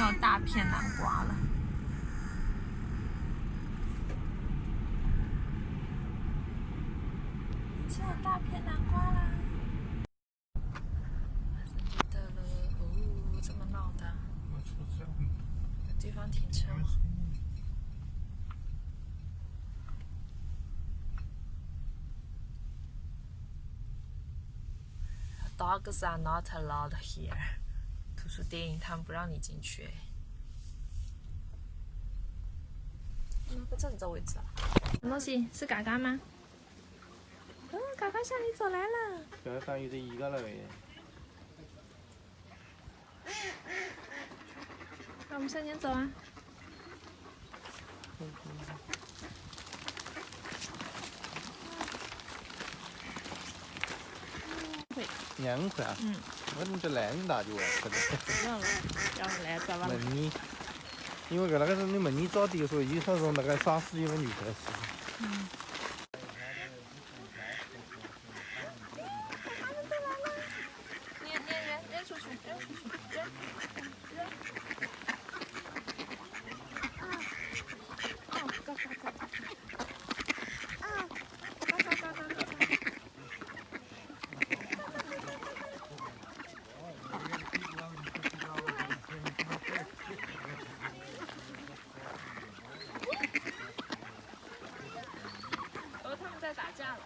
有大片南瓜了。已经有大片南瓜啦！马上就到了哦，这么闹的，有地方停车吗？Dogs are not allowed here。图书店他们不让你进去。拿个正着位置了。什么东西？是嘎嘎吗？哦，嘎嘎向你走来了。就等于这一个了呗。那我们向前走啊。2块啊？我怎么就来你大就完了？不用了，要不来咋办？门呢？因为那个是你门呢找的时候，有时候那个30元就开始。扔出去，扔出去，扔。哦，嘎嘎嘎嘎。他们在打架了。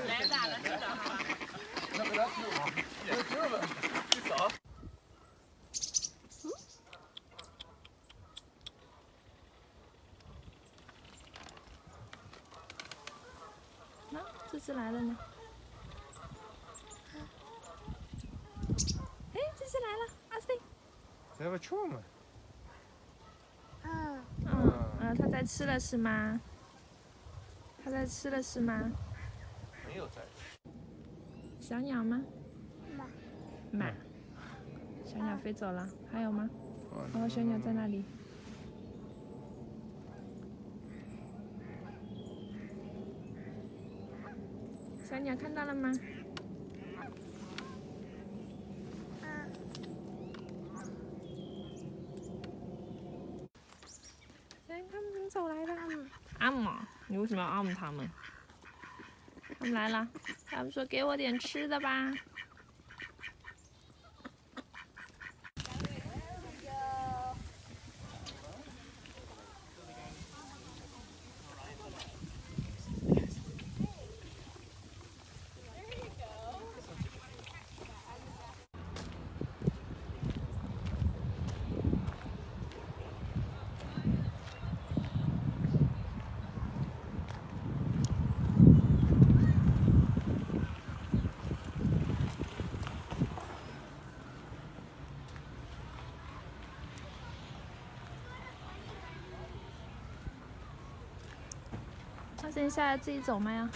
来打了这个好吧？那这只来了呢？哎，这只来了，阿飞。这不穷嘛？它在吃了是吗？它在吃了是吗？没有在。小鸟吗？马。小鸟飞走了，还有吗？哦，小鸟在那里。小鸟看到了吗？哎，他们怎么走来的？按嘛？你为什么要按他们？他们来了，他们说给我点吃的吧。那先下来自己走吗呀？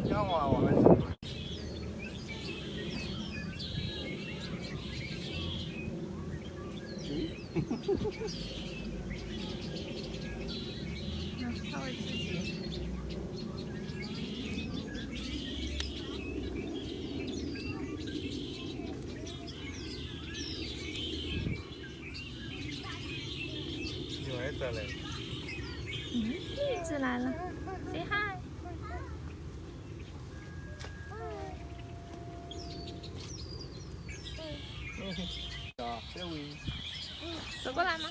养娃娃们。它会自己。另外再来。一只来了 ，say hi。啊，这位。走过来吗？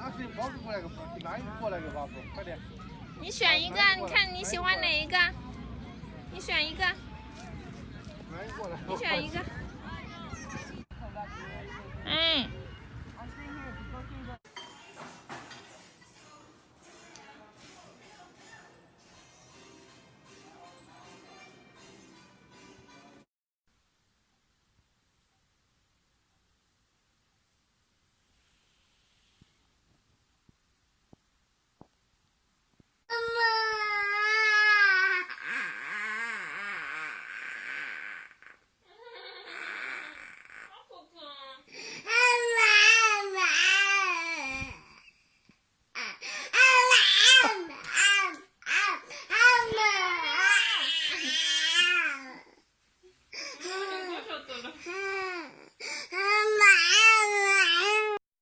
阿飞包子过来个，拿一个过来个包子，快点。你选一个，你看你喜欢哪一个？你选一个。拿一个过来。你选一个。